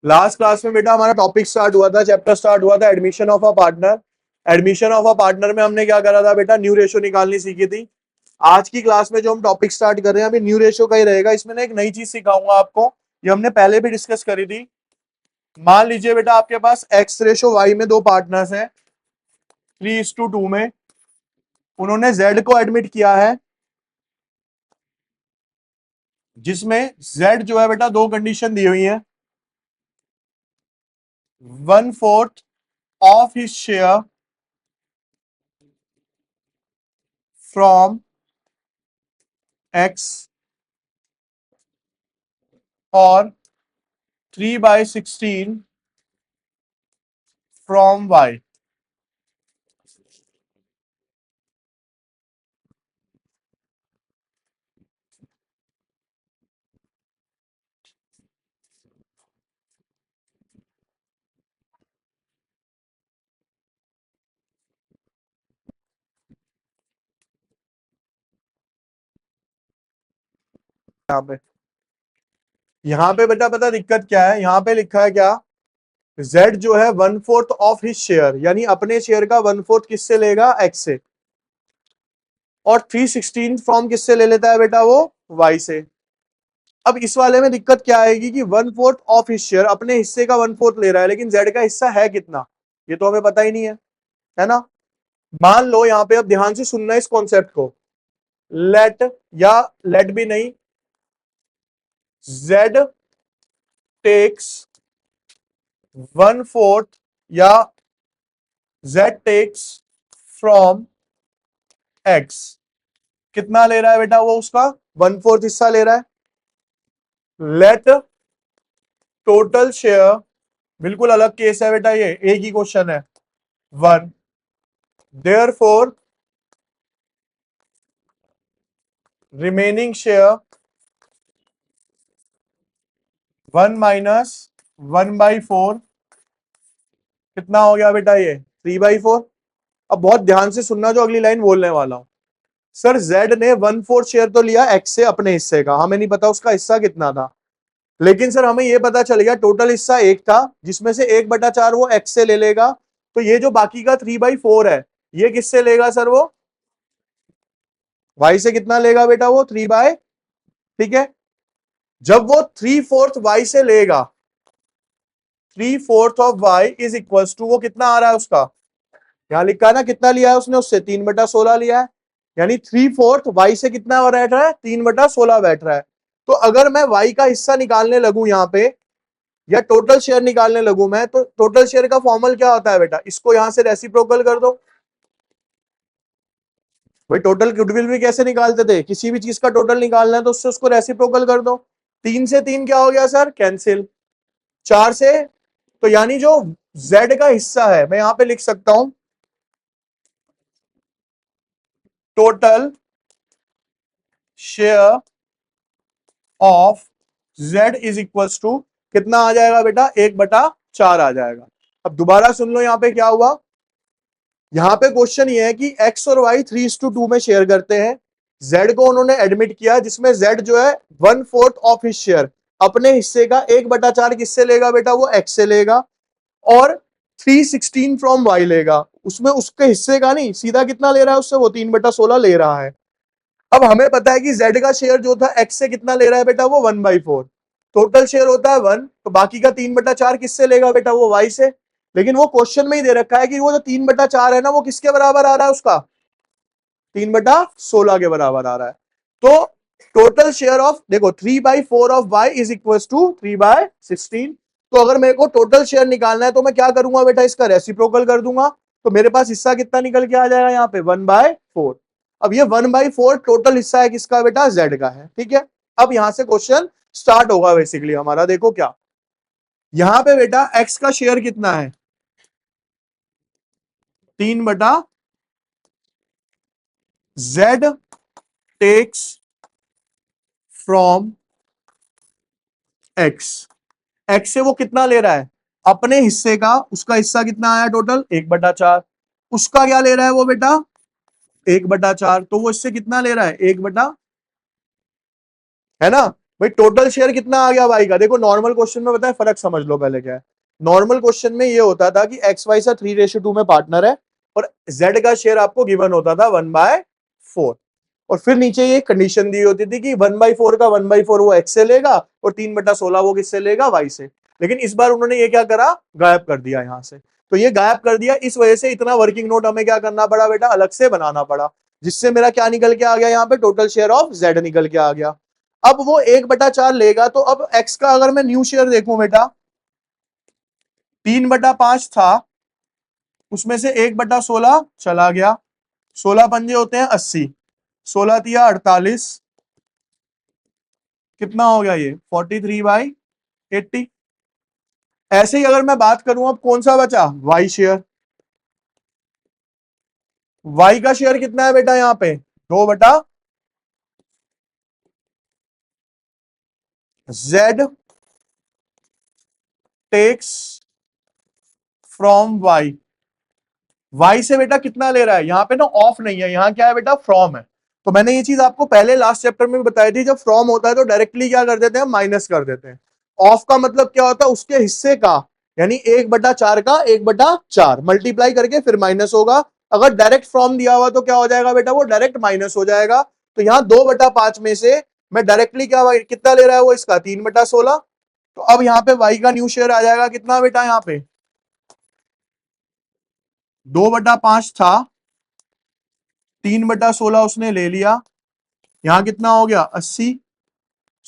Last class में बेटा हमारा टॉपिक स्टार्ट हुआ था, चैप्टर स्टार्ट हुआ था admission of a partner. Admission of a partner में हमने क्या करा था बेटा, न्यू रेशियो निकालनी सीखी थी। आज की क्लास में जो हम टॉपिक स्टार्ट कर रहे हैं अभी न्यू रेशियो का ही रहेगा। इसमें ना एक नई चीज सिखाऊंगा आपको, ये हमने पहले भी डिस्कस करी थी। मान लीजिए बेटा आपके पास एक्स रेशो वाई में दो पार्टनर्स हैं 3:2 में, उन्होंने जेड को एडमिट किया है, जिसमें जेड जो है बेटा दो कंडीशन दी हुई है। 1/4 of his share from x और 3/16 फ्रॉम वाई। यहां पे बेटा पता दिक्कत क्या है, यहां पे लिखा है क्या, z जो है 1/4 ऑफ हिज शेयर, यानी अपने शेयर का 1/4 किससे लेगा, x से, और 3/16 फ्रॉम किससे ले लेता है बेटा, वो y से। अब इस वाले में दिक्कत क्या आएगी कि 1/4 ऑफ हिज शेयर, अपने हिस्से का 1/4 ले रहा है, लेकिन z का हिस्सा है कितना, ये तो हमें पता ही नहीं है ना। मान लो यहां पे, अब ध्यान से सुनना इस कॉन्सेप्ट को, लेट या लेट भी नहीं, z टेक्स 1/4 या z टेक्स फ्रॉम x, कितना ले रहा है बेटा वो, उसका 1/4 हिस्सा ले रहा है। लेट टोटल शेयर, बिल्कुल अलग केस है बेटा, ये एक ही क्वेश्चन है, 1, देयरफॉर रिमेनिंग शेयर 1 माइनस 1/4, कितना हो गया बेटा ये 3/4। अब बहुत ध्यान से सुनना जो अगली लाइन बोलने वाला हूं। सर जेड ने 1/4 शेयर तो लिया एक्स से अपने हिस्से का, हमें नहीं पता उसका हिस्सा कितना था, लेकिन सर हमें यह पता चल गया टोटल हिस्सा एक था, जिसमें से 1/4 वो एक्स से ले लेगा। तो ये जो बाकी का 3/4 है, ये किससे लेगा सर, वो वाई से कितना लेगा बेटा, वो 3/, ठीक है। जब वो 3/4 वाई से लेगा, 3/4 of Y is equal to, वो कितना आ रहा है उसका, यहां लिखा है ना कितना लिया है उसने, उससे 3/16 लिया है, यानी 3/4 वाई से कितना बैठ रहा है, 3/16 बैठ रहा है। तो अगर मैं वाई का हिस्सा निकालने लगूं यहाँ पे, या टोटल शेयर निकालने लगूं मैं, तो टोटल शेयर का फॉर्मूला क्या होता है बेटा, इसको यहां से रेसिप्रोकल कर दो। भाई टोटल गुडविल भी कैसे निकालते थे, किसी भी चीज का टोटल निकालना है तो उससे उसको रेसिप्रोकल कर दो। 3 से 3 क्या हो गया सर, कैंसिल। 4 से, तो यानी जो z का हिस्सा है, मैं यहां पे लिख सकता हूं total share of z is equal to, कितना आ जाएगा बेटा, 1/4 आ जाएगा। अब दोबारा सुन लो यहां पे क्या हुआ, यहां पे क्वेश्चन ये है कि x और y 3:2 में शेयर करते हैं, z को उन्होंने एडमिट किया, जिसमें z जो है 1/4 ऑफ हिज शेयर, अपने हिस्से का 1/4 किससे लेगा बेटा, वो x से लेगा, और 3/16 फ्रॉम y लेगा, उसमें उसके हिस्से का नहीं, सीधा कितना ले रहा है उससे, वो 3/16 ले रहा है। अब हमें पता है कि z का शेयर जो था x से कितना ले रहा है बेटा, वो 1/4, टोटल शेयर होता है 1, तो बाकी का 3/4 किससे लेगा बेटा, वो y से। लेकिन वो क्वेश्चन में ही दे रखा है कि वो जो 3/4 है ना, वो किसके बराबर आ रहा है, उसका 3/16 के बराबर आ रहा है। तो टोटल शेयर ऑफ, देखो 3/4 of y is equal to 3/16। तो अगर मेरे को टोटल शेयर निकालना है तो मैं क्या करूंगा बेटा, इसका रेसिप्रोकल कर दूंगा, तो मेरे पास हिस्सा कितना निकल के आ जाएगा यहाँ पे, 1/4। अब ये 1/4 टोटल हिस्सा है किसका बेटा, z का है, ठीक है। अब यहां से क्वेश्चन स्टार्ट होगा बेसिकली हमारा, देखो क्या, यहां पे बेटा x का शेयर कितना है, 3/, z takes from x, x से वो कितना ले रहा है, अपने हिस्से का, उसका हिस्सा कितना आया टोटल, 1/4, उसका क्या ले रहा है वो बेटा, 1/4, तो वो इससे कितना ले रहा है, 1/, है ना। भाई टोटल शेयर कितना आ गया वाई का? देखो नॉर्मल क्वेश्चन में बताए, फर्क समझ लो पहले क्या है। नॉर्मल क्वेश्चन में ये होता था कि एक्स वाई सा 3:2 में पार्टनर है और जेड का शेयर आपको गिवन होता था 1/4, और फिर नीचे ये कंडीशन दी होती थी कि 1/4 का 1/4 वो एक्स से लेगा और 3/16 वो किससे लेगा? वाई से। लेकिन इस बार उन्होंने ये क्या करा? गायब कर दिया यहां से। तो ये गायब कर दिया, इस वजह से इतना वर्किंग नोट हमें क्या करना पड़ा बेटा? अलग से बनाना पड़ा, जिससे मेरा क्या निकल के आ गया? यहाँ पे टोटल शेयर ऑफ जेड निकल के आ गया। अब वो 1/4 लेगा, तो अब एक्स का अगर मैं न्यू शेयर देखूं बेटा, 3/5 था, उसमें से 1/16 चला गया, 16 पंजे होते हैं 80, 16 तिया 48, कितना हो गया ये? 43/80। ऐसे ही अगर मैं बात करूं, अब कौन सा बचा? Y share. वाई का शेयर कितना है बेटा? यहां पे 2/z takes from Y. Y से बेटा कितना ले रहा है? यहाँ पे ना ऑफ नहीं है, यहाँ क्या है बेटा? फ्रॉम है। तो मैंने ये चीज आपको पहले लास्ट चैप्टर में भी बताई थी, जब फ्रॉम होता है तो डायरेक्टली क्या कर देते हैं? माइनस कर देते हैं। ऑफ का मतलब क्या होता है? उसके हिस्से का, यानी 1/4 का 1/4 मल्टीप्लाई करके फिर माइनस होगा। अगर डायरेक्ट फ्रॉम दिया हुआ तो क्या हो जाएगा बेटा? वो डायरेक्ट माइनस हो जाएगा। तो यहाँ 2/5 में से मैं डायरेक्टली क्या, कितना ले रहा है वो इसका? 3/16। तो अब यहाँ पे वाई का न्यू शेयर आ जाएगा कितना बेटा? यहाँ पे 2/5 था, 3/16 उसने ले लिया, यहां कितना हो गया? 80,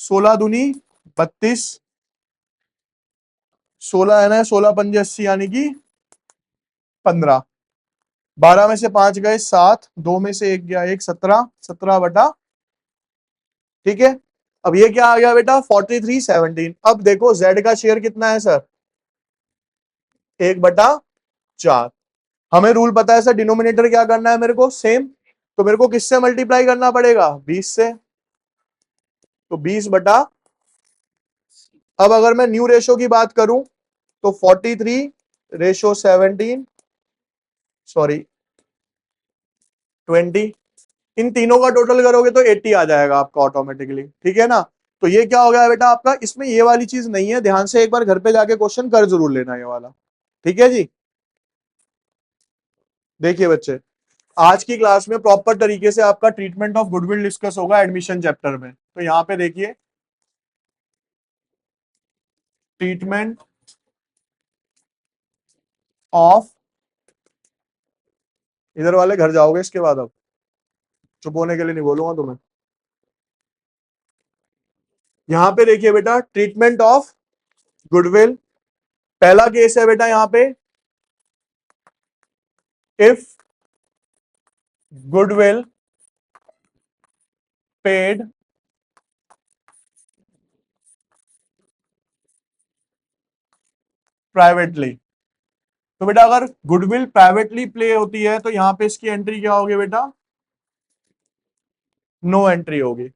16 दूनी 32, 16 है ना, 16 पंजे 80 यानी कि 15, 12 में से 5 गए 7, 2 में से 1 गया 1, 17, 17/, ठीक है। अब ये क्या आ गया बेटा? 43/17। अब देखो जेड का शेयर कितना है सर? 1/4। हमें रूल पता है सर, डिनोमिनेटर क्या करना है मेरे को? सेम। तो मेरे को किससे मल्टीप्लाई करना पड़ेगा? 20 से। तो 20/, अब अगर मैं न्यू रेशो की बात करूं तो 43/17, सॉरी 20, इन तीनों का टोटल करोगे तो 80 आ जाएगा आपका ऑटोमेटिकली, ठीक है ना। तो ये क्या हो गया बेटा आपका? इसमें ये वाली चीज नहीं है, ध्यान से एक बार घर पे जाके क्वेश्चन कर जरूर लेना ये वाला, ठीक है जी। देखिए बच्चे, आज की क्लास में प्रॉपर तरीके से आपका ट्रीटमेंट ऑफ गुडविल डिस्कस होगा एडमिशन चैप्टर में। तो यहाँ पे देखिए, ट्रीटमेंट ऑफ, इधर वाले घर जाओगे इसके बाद, अब चुप होने के लिए नहीं बोलूंगा तुम्हें। यहां पे देखिए बेटा, ट्रीटमेंट ऑफ गुडविल, पहला केस है बेटा यहां पे, इफ गुडविल पेड प्राइवेटली। तो बेटा अगर गुडविल प्राइवेटली प्ले होती है तो यहां पे इसकी एंट्री क्या होगी बेटा? नो एंट्री होगी,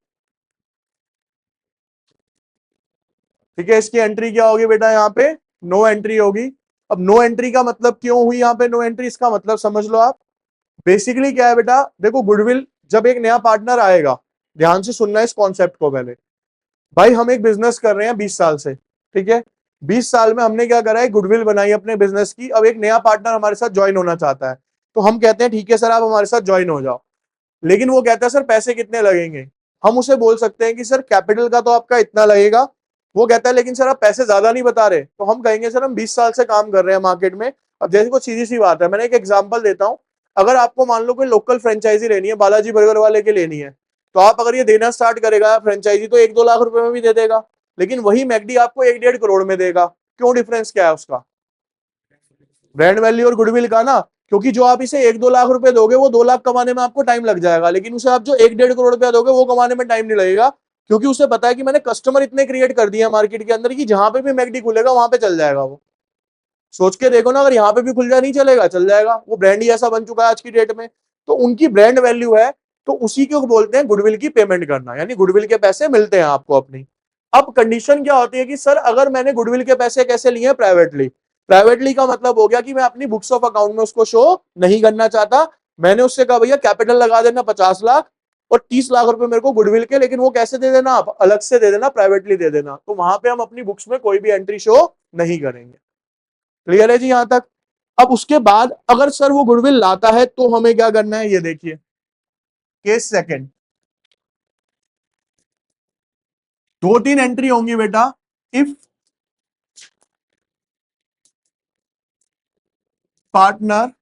ठीक है। इसकी एंट्री क्या होगी बेटा? यहाँ पे नो एंट्री होगी। अब नो एंट्री का मतलब क्यों हुई यहाँ पे नो एंट्री? इसका मतलब समझ लो आप। बेसिकली क्या है बेटा, देखो गुडविल, जब एक नया पार्टनर आएगा, ध्यान से सुनना इस कॉन्सेप्ट को पहले। भाई हम एक बिजनेस कर रहे हैं 20 साल से, ठीक है। 20 साल में हमने क्या करा है? गुडविल बनाई अपने बिजनेस की। अब एक नया पार्टनर हमारे साथ ज्वाइन होना चाहता है, तो हम कहते हैं ठीक है सर आप हमारे साथ ज्वाइन हो जाओ। लेकिन वो कहता है सर पैसे कितने लगेंगे? हम उसे बोल सकते हैं कि सर कैपिटल का तो आपका इतना लगेगा। वो कहता है लेकिन सर आप पैसे ज्यादा नहीं बता रहे। तो हम कहेंगे सर हम 20 साल से काम कर रहे हैं मार्केट में। अब जैसे को सीधी सी बात है, मैंने एक एग्जांपल देता हूं। अगर आपको मान लो कोई लोकल फ्रेंचाइजी लेनी है, बालाजी बर्गर वाले की लेनी है, तो आप अगर ये देना स्टार्ट करेगा फ्रेंचाइजी तो 1-2 लाख रुपए में भी दे देगा। लेकिन वही मैकडी आपको 1-1.5 करोड़ में देगा। क्यों? डिफरेंस क्या है उसका? ब्रांड वैल्यू और गुडविल का ना। क्योंकि जो आप इसे 1-2 लाख रुपए दोगे वो 2 लाख कमाने में आपको टाइम लग जाएगा, लेकिन उसे आप जो 1-1.5 करोड़ रुपया दोगे वो कमाने में टाइम नहीं लगेगा। क्योंकि उसे पता है कि मैंने कस्टमर इतने क्रिएट कर दिए मार्केट के अंदर कि जहां पे भी मैकडी खुलेगा वहां पे चल जाएगा वो। सोच के देखो ना, अगर यहाँ पे भी खुल जाए नहीं चलेगा? चल जाएगा। वो ब्रांड ही ऐसा बन चुका है आज की डेट में। तो उनकी ब्रांड वैल्यू है, तो उसी को बोलते हैं गुडविल की पेमेंट करना, यानी गुडविल के पैसे मिलते हैं आपको अपनी। अब कंडीशन क्या होती है कि सर अगर मैंने गुडविल के पैसे कैसे लिए हैं? प्राइवेटली। प्राइवेटली का मतलब हो गया कि मैं अपनी बुक्स ऑफ अकाउंट में उसको शो नहीं करना चाहता। मैंने उससे कहा भैया कैपिटल लगा देना 50 लाख, और 30 लाख रुपए मेरे को गुडविल के, लेकिन वो कैसे दे देना, आप अलग से दे देना, प्राइवेटली दे देना, तो वहां पे हम अपनी बुक्स में कोई भी एंट्री शो नहीं करेंगे। क्लियर है जी यहां तक? अब उसके बाद अगर सर वो गुडविल लाता है तो हमें क्या करना है, ये देखिए केस सेकंड, 2-3 एंट्री होंगी बेटा। If partner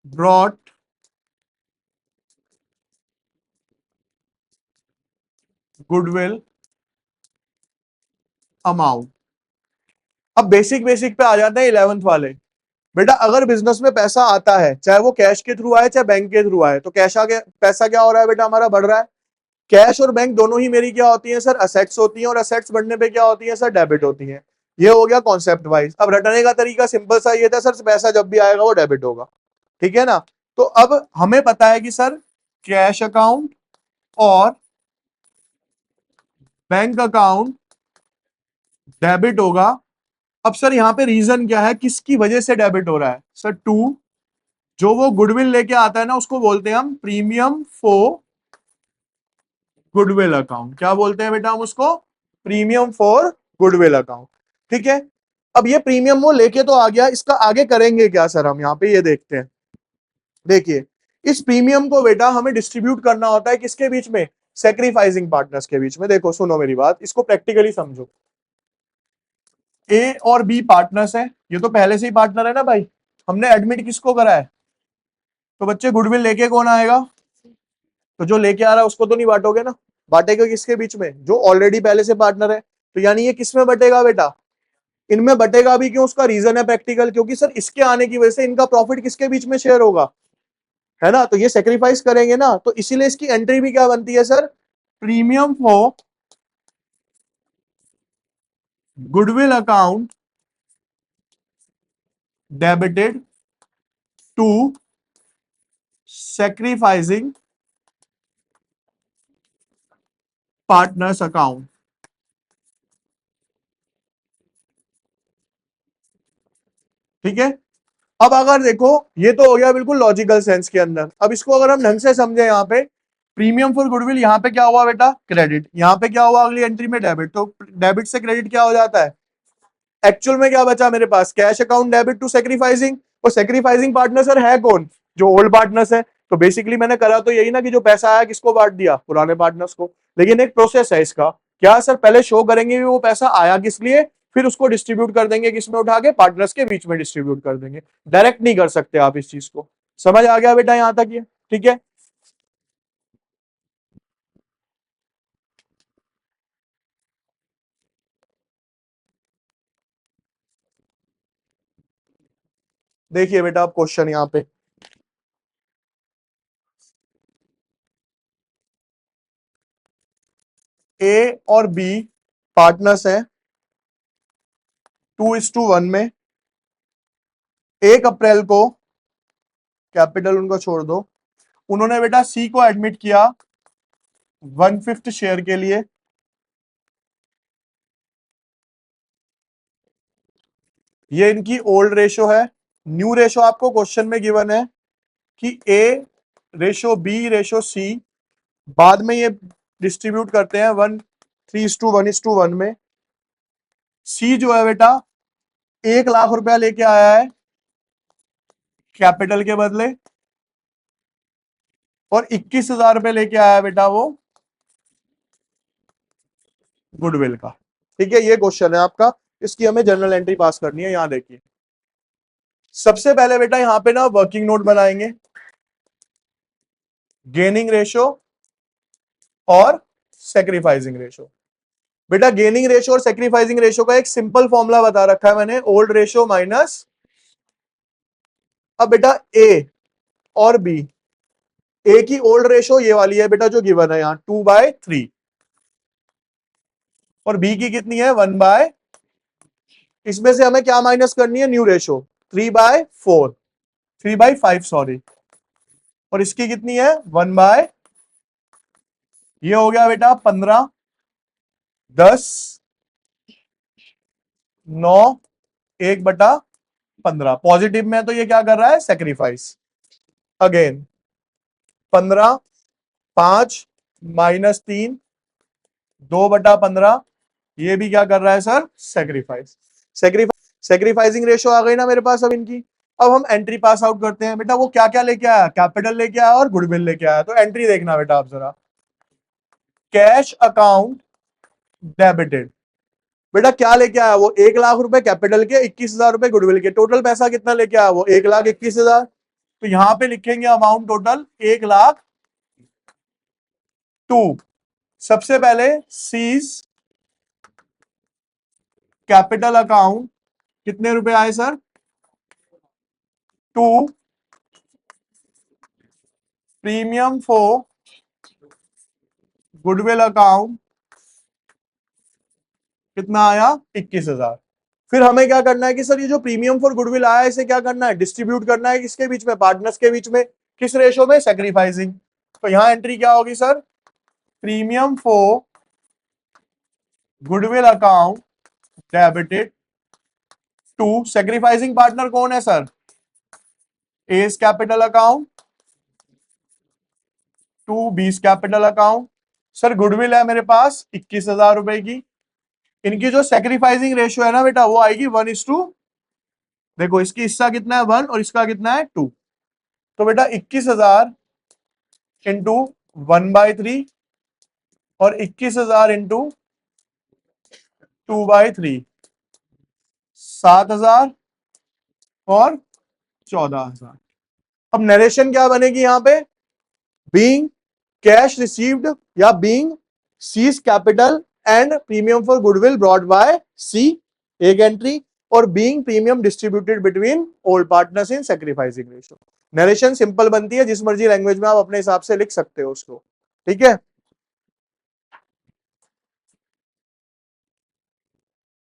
brought goodwill amount. अब बेसिक बेसिक पे आ जाते हैं 11th वाले। बेटा अगर बिजनेस में पैसा आता है, चाहे वो कैश के थ्रू आए चाहे बैंक के थ्रू आए, तो कैश आ गया, पैसा क्या हो रहा है बेटा, हमारा बढ़ रहा है। कैश और बैंक दोनों ही मेरी क्या होती है सर, असेट्स होती हैं, और असेट्स बढ़ने पे क्या होती है सर, डेबिट होती हैं। ये हो गया कॉन्सेप्ट वाइज। अब रटने का तरीका सिंपल सा ये था सर, पैसा जब भी आएगा वो डेबिट होगा, ठीक है ना। तो अब हमें पता है कि सर कैश अकाउंट और बैंक अकाउंट डेबिट होगा। अब सर यहाँ पे रीजन क्या है, किसकी वजह से डेबिट हो रहा है सर, टू जो वो गुडविल लेके आता है ना, उसको बोलते हैं हम प्रीमियम फॉर गुडविल अकाउंट। क्या बोलते हैं बेटा हम उसको, प्रीमियम फॉर गुडविल अकाउंट, ठीक है। अब ये प्रीमियम वो लेके तो आ गया, इसका आगे करेंगे क्या सर, हम यहाँ पे ये देखते हैं। देखिए इस प्रीमियम को बेटा हमें डिस्ट्रीब्यूट करना होता है किसके बीच में, सेक्रीफाइसिंग पार्टनर्स के बीच में। देखो सुनो मेरी बात, इसको प्रैक्टिकली समझो। ए और बी पार्टनर्स है, ये तो पहले से ही पार्टनर है ना भाई, हमने एडमिट किसको करा है, तो बच्चे गुडविल लेके कौन आएगा, तो जो लेके आ रहा है उसको तो नहीं बांटोगे ना, बांटेगा किसके बीच में, जो ऑलरेडी पहले से पार्टनर है। तो यानी ये किस में बटेगा बेटा, इनमें बटेगा भी। क्यों, उसका रीजन है प्रैक्टिकल, क्योंकि सर इसके आने की वजह से इनका प्रॉफिट किसके बीच में शेयर होगा, है ना। तो ये सेक्रीफाइस करेंगे ना, तो इसीलिए इसकी एंट्री भी क्या बनती है sir, premium for goodwill account debited to sacrificing partners account. ठीक है। अब अगर देखो, ये तो हो गया बिल्कुल लॉजिकल सेंस के अंदर। अब इसको अगर हम ढंग से समझे, यहाँ पे प्रीमियम फॉर गुडविल, यहाँ पे क्या हुआ बेटा, क्रेडिट, यहाँ पे क्या हुआ अगली एंट्री में डेबिट, तो डेबिट से क्रेडिट क्या हो जाता है, एक्चुअल में क्या बचा मेरे पास, cash account debit to sacrificing. और सेक्रीफाइसिंग पार्टनर सर है कौन, जो ओल्ड पार्टनर्स है। तो बेसिकली मैंने करा तो यही ना, कि जो पैसा आया किसको बांट दिया, पुराने पार्टनर्स को। लेकिन एक प्रोसेस है इसका, क्या सर, पहले शो करेंगे वो पैसा आया किस लिए, फिर उसको डिस्ट्रीब्यूट कर देंगे किसमें, उठा के पार्टनर्स के बीच में डिस्ट्रीब्यूट कर देंगे। डायरेक्ट नहीं कर सकते आप इस चीज को। समझ आ गया बेटा यहां तक ये, ठीक है। देखिए बेटा आप क्वेश्चन यहाँ पे, ए और बी पार्टनर्स हैं 2:1 में। 1 अप्रैल को, कैपिटल उनको छोड़ दो, उन्होंने बेटा सी को एडमिट किया 1/5 शेयर के लिए। ये इनकी ओल्ड रेशो है। न्यू रेशो आपको क्वेश्चन में गिवन है कि ए रेशो बी रेशो सी, बाद में ये डिस्ट्रीब्यूट करते हैं 3:1:1 में। सी जो है बेटा 1 लाख रुपया लेके आया है कैपिटल के बदले, और 21,000 रुपये लेके आया है बेटा वो गुडविल का। ठीक है, ये क्वेश्चन है आपका, इसकी हमें जनरल एंट्री पास करनी है। यहां देखिए, सबसे पहले बेटा यहां पे ना वर्किंग नोट बनाएंगे, गेनिंग रेशो और सेक्रीफाइसिंग रेशो। बेटा गेनिंग रेशो और सेक्रीफाइसिंग रेशो का एक सिंपल फॉर्मूला बता रखा है मैंने, ओल्ड रेशो माइनस। अब बेटा ए और बी, ए की ओल्ड रेशो ये वाली है बेटा जो गिवन है यहां 2/3, और बी की कितनी है 1/, इसमें से हमें क्या माइनस करनी है, न्यू रेशो 3/4, 3/5 सॉरी, और इसकी कितनी है 1/, ये हो गया बेटा 15, 10, 9, 1/15। पॉजिटिव में तो ये क्या कर रहा है, सेक्रीफाइस। अगेन 15, 5 माइनस 3 2/15, ये भी क्या कर रहा है सर, सेक्रीफाइस। सेक्रीफाइसिंग रेशो आ गई ना मेरे पास अब इनकी। अब हम एंट्री पास आउट करते हैं बेटा। वो क्या क्या लेके आया, कैपिटल लेके आया और गुडविल लेके आया। तो एंट्री देखना बेटा आप जरा, कैश अकाउंट डेबिटेड। बेटा क्या लेके आया वो, 1,00,000 रुपए कैपिटल के, 21,000 रुपए गुडविल के। टोटल पैसा कितना लेके आया वो, 1,21,000। तो यहां पे लिखेंगे अमाउंट टोटल 1,02,000। सबसे पहले सीज कैपिटल अकाउंट, कितने रुपए आए sir, 2 premium for goodwill account, कितना आया, 21,000। फिर हमें क्या करना है कि सर ये जो प्रीमियम फॉर गुडविल आया इसे क्या करना है, डिस्ट्रीब्यूट करना है किसके बीच में, पार्टनर्स के बीच में। किस रेशो में, सेक्रीफाइसिंग। तो यहां एंट्री क्या होगी sir, premium for goodwill account debited to, sacrificing partner कौन है sir, S capital account, to B's capital account. Sir goodwill है मेरे पास 21,000 रुपए की। इनकी जो सेक्रीफाइसिंग रेशियो है ना बेटा, वो आएगी 1:2। देखो इसकी हिस्सा कितना है 1 और इसका कितना है 2। तो बेटा 21,000 इंटू 1/3 और 21,000 इंटू 2/3, 7,000 और 14,000। अब नरेशन क्या बनेगी यहां पे, बीइंग कैश रिसीव्ड या being C's capital and premium for goodwill brought by C, एक एंट्री, और being premium distributed between all partners in sacrificing ratio. Narration simple बनती है, जिस मर्जी लैंग्वेज में आप अपने हिसाब से लिख सकते हो उसको, ठीक है।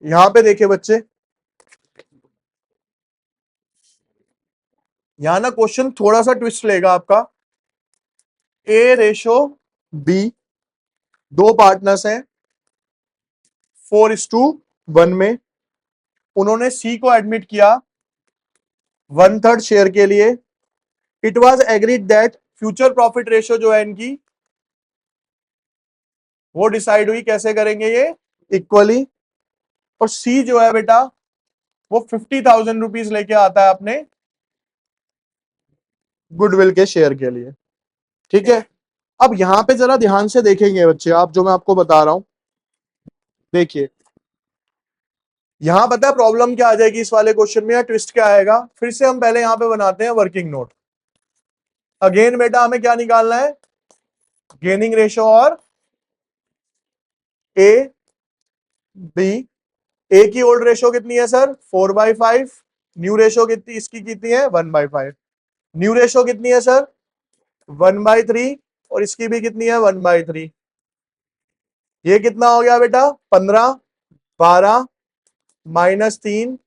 यहां पे देखिए बच्चे, यहां ना क्वेश्चन थोड़ा सा ट्विस्ट लेगा आपका। ए रेशो बी, दो पार्टनर्स हैं 4:1 में, उन्होंने सी को एडमिट किया 1/3 शेयर के लिए। It was agreed that future profit ratio जो है इनकी, वो डिसाइड हुई, कैसे करेंगे ये, इक्वली। और सी जो है बेटा, वो 50,000 रुपीज लेके आता है अपने गुडविल के शेयर के लिए, ठीक है। अब यहां पे जरा ध्यान से देखेंगे बच्चे आप, जो मैं आपको बता रहा हूं, देखिए यहां पता है प्रॉब्लम क्या आ जाएगी इस वाले क्वेश्चन में, या ट्विस्ट क्या आएगा। फिर से हम पहले यहां पे बनाते हैं वर्किंग नोट। अगेन बेटा हमें क्या निकालना है, गेनिंग रेशो और ए बी। ए की ओल्ड रेशो कितनी है सर, 4/5। न्यू रेशो कितनी, इसकी कितनी है 1/5। न्यू रेशो कितनी है सर, 1/3, और इसकी भी कितनी है 1/3। ये कितना हो गया बेटा, 15, 12 -3,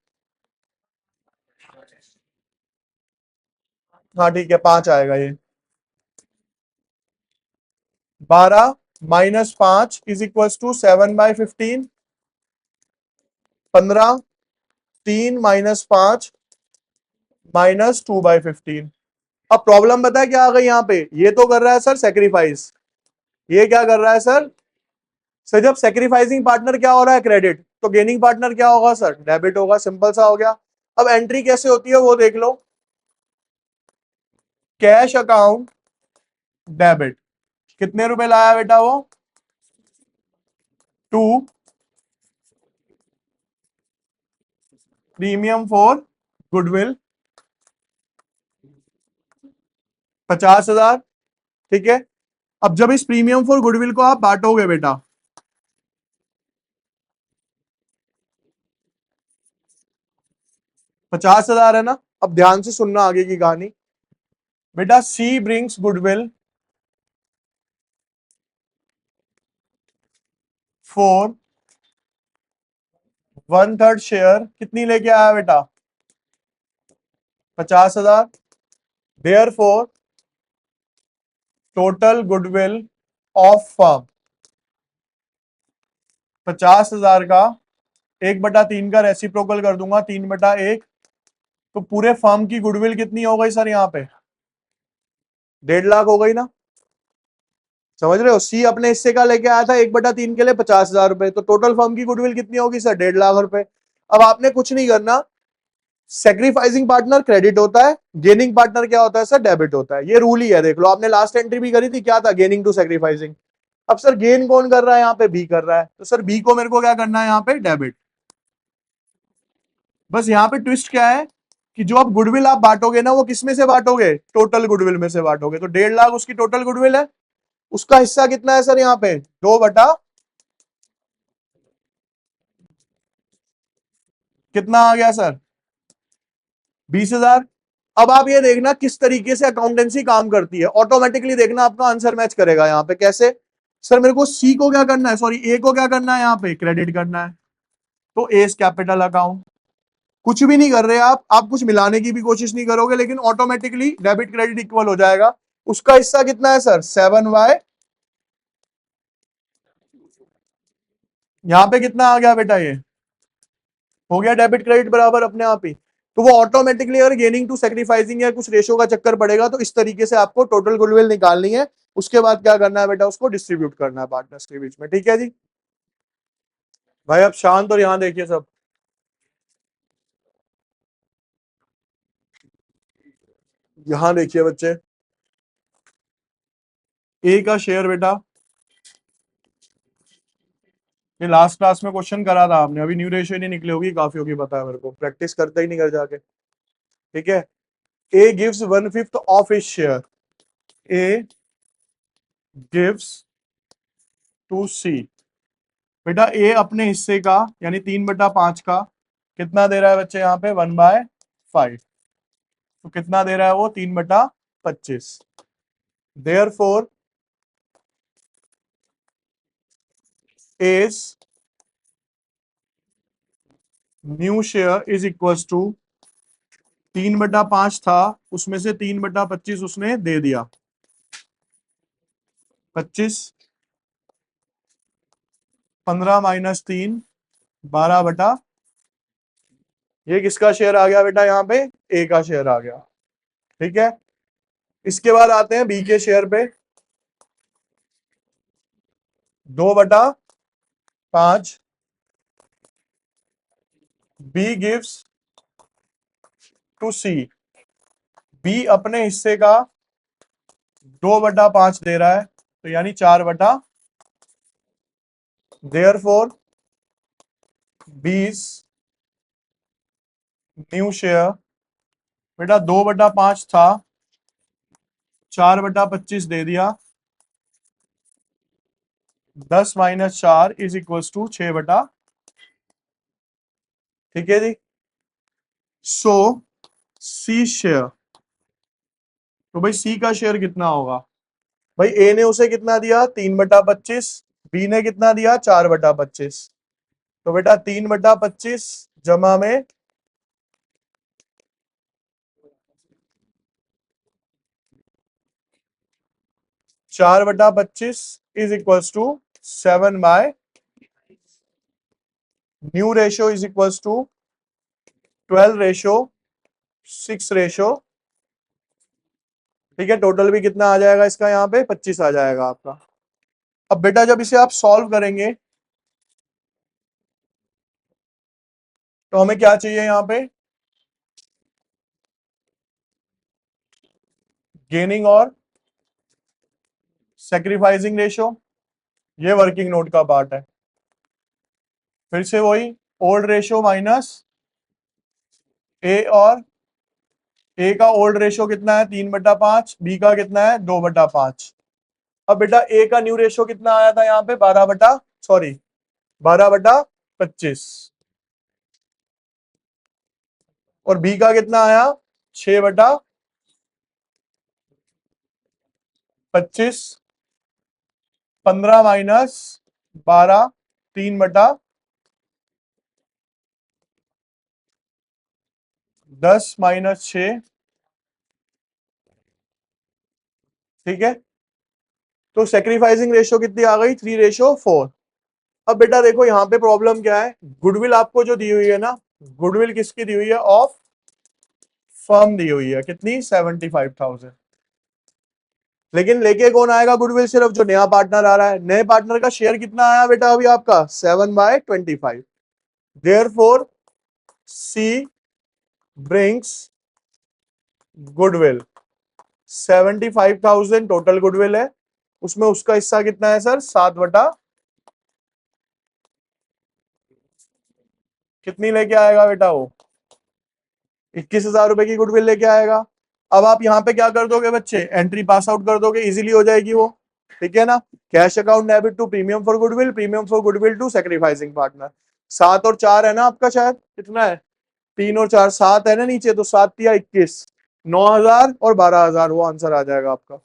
हाँ ठीक है 5 आएगा ये। 12 -5 इज इक्वल टू 7/15। 15, 3 -5 -2/15। अब प्रॉब्लम पता है क्या आ गई यहाँ पे, ये तो कर रहा है सर सेक्रीफाइस, ये क्या कर रहा है सर। सर जब सेक्रीफाइसिंग पार्टनर क्या हो रहा है, क्रेडिट, तो गेनिंग पार्टनर क्या होगा सर, डेबिट होगा, सिंपल सा हो गया। अब एंट्री कैसे होती है वो देख लो, कैश अकाउंट डेबिट, कितने रुपए लाया बेटा वो, 2 प्रीमियम फॉर गुडविल, 50,000, ठीक है। अब जब इस प्रीमियम फॉर गुडविल को आप बांटोगे बेटा, 50,000 है ना। अब ध्यान से सुनना आगे की कहानी बेटा। C brings goodwill for 1/3 share, कितनी लेके आया बेटा, 50,000। Therefore total goodwill of firm, 50,000 का 1/3 का रेसिप्रोकल कर दूंगा, 3/1। तो पूरे फर्म की गुडविल कितनी हो गई सर यहाँ पे, 1.5 लाख हो गई ना। समझ रहे हो? सी अपने हिस्से का लेके आया था 1/3 के लिए 50,000 रुपए, तो टोटल फर्म की गुडविल कितनी होगी सर? 1.5 लाख रुपए। अब आपने कुछ नहीं करना, सेक्रीफाइसिंग पार्टनर क्रेडिट होता है, गेनिंग पार्टनर क्या होता है सर? डेबिट होता है। ये रूल ही है, देख लो, आपने लास्ट एंट्री भी करी थी, क्या था? Gaining to sacrificing. अब सर गेन कौन कर रहा है यहाँ पे? बी कर रहा है, तो सर बी को मेरे को क्या करना है यहाँ पे? डेबिट। बस यहाँ पे ट्विस्ट क्या है कि जो अब गुडविल आप बांटोगे ना, वो किस में से बांटोगे? टोटल गुडविल में से बांटोगे। तो 1.5 लाख उसकी टोटल गुडविल है, उसका हिस्सा कितना है सर यहाँ पे? 2 बटा कितना आ गया सर? 20,000। अब आप ये देखना किस तरीके से अकाउंटेंसी काम करती है, ऑटोमेटिकली देखना आपका आंसर मैच करेगा। यहाँ पे कैसे? सर मेरे को सी को क्या करना है, सॉरी ए को क्या करना है? यहाँ पे क्रेडिट करना है, तो एस कैपिटल अकाउंट। कुछ भी नहीं कर रहे आप कुछ मिलाने की भी कोशिश नहीं करोगे, लेकिन ऑटोमेटिकली डेबिट क्रेडिट इक्वल हो जाएगा। उसका हिस्सा कितना है सर? 7y। यहाँ पे कितना आ गया बेटा? ये हो गया डेबिट क्रेडिट बराबर अपने आप ही। तो वो ऑटोमेटिकली अगर गेनिंग टू सेक्रीफाइसिंग या कुछ रेशो का चक्कर पड़ेगा, तो इस तरीके से आपको टोटल गुडविल निकालनी है। उसके बाद क्या करना है बेटा? उसको डिस्ट्रीब्यूट करना है पार्टनर्स के बीच में। ठीक है जी भाई, अब शांत और यहां देखिए सब। यहां देखिए बच्चे, ए का शेयर बेटा, ये लास्ट क्लास में क्वेश्चन करा था आपने, अभी न्यू रेशियो नहीं निकली होगी, काफी होगी, पता है मेरे को, प्रैक्टिस करते ही नहीं घर जाके। ठीक है, A gives 1/5 of his share. A gives to C. बेटा ए अपने हिस्से का यानी 3/5 का कितना दे रहा है बच्चे? यहाँ पे 1/5। तो कितना दे रहा है वो? 3/25। Therefore as new share is equal to 3/5 था, उसमें से 3/25 उसने दे दिया, 25, 15 माइनस 3, 12/। ये किसका शेयर आ गया बेटा? यहाँ पे ए का शेयर आ गया। ठीक है, इसके बाद आते हैं बी के शेयर पे। 2/5 B gives to C. B अपने हिस्से का 2/5 दे रहा है, तो यानी 4/। देयर फोर बीस न्यू शेयर। बेटा 2/5 था, 4/25 दे दिया, 10 - 4 इज इक्वल टू 6/। ठीक है जी। सो सी शेयर, तो भाई सी का शेयर कितना होगा? भाई ए ने उसे कितना दिया? 3/25। बी ने कितना दिया? 4/25। तो बेटा 3/25 जमा में 4/25 is equal to 7/। New ratio is equal to 12/6। ठीक है, टोटल भी कितना आ जाएगा इसका? यहाँ पे 25 आ जाएगा आपका। अब बेटा जब इसे आप सॉल्व करेंगे, तो हमें क्या चाहिए यहाँ पे? गेनिंग और सेक्रीफाइसिंग रेशो, ये वर्किंग नोट का पार्ट है। फिर से वही ओल्ड रेशो माइनस ए, और ए का ओल्ड रेशो कितना है? 3/5। बी का कितना है? 2/5। अब बेटा ए का न्यू रेशो कितना आया था यहाँ पे? 12/25। और बी का कितना आया? 6/25। 15 माइनस 12, 3/10 - 6। ठीक है, तो सेक्रीफाइसिंग रेशो कितनी आ गई? 3/4। अब बेटा देखो यहाँ पे प्रॉब्लम क्या है, गुडविल आपको जो दी हुई है ना, गुडविल किसकी दी हुई है? ऑफ फर्म दी हुई है। कितनी? 75,000। लेकिन लेके कौन आएगा गुडविल? सिर्फ जो नया पार्टनर आ रहा है। नए पार्टनर का शेयर कितना आया बेटा अभी आपका? 7/25। देयरफॉर सी ब्रिंग्स गुडविल 75,000 टोटल गुडविल है, उसमें उसका हिस्सा कितना है सर? 7 कितनी लेके आएगा बेटा वो? 21,000 रुपए की गुडविल लेके आएगा। अब आप यहाँ पे क्या कर दोगे बच्चे? एंट्री पास आउट कर दोगे, इजीली हो जाएगी वो, ठीक है ना। Cash account debit to premium for goodwill, premium for goodwill to sacrificing partner. 7 और 4 है ना आपका, शायद कितना है? 3 और 4 7 है ना नीचे, तो 7 या 21, 9,000 और 12,000 वो आंसर आ जाएगा आपका।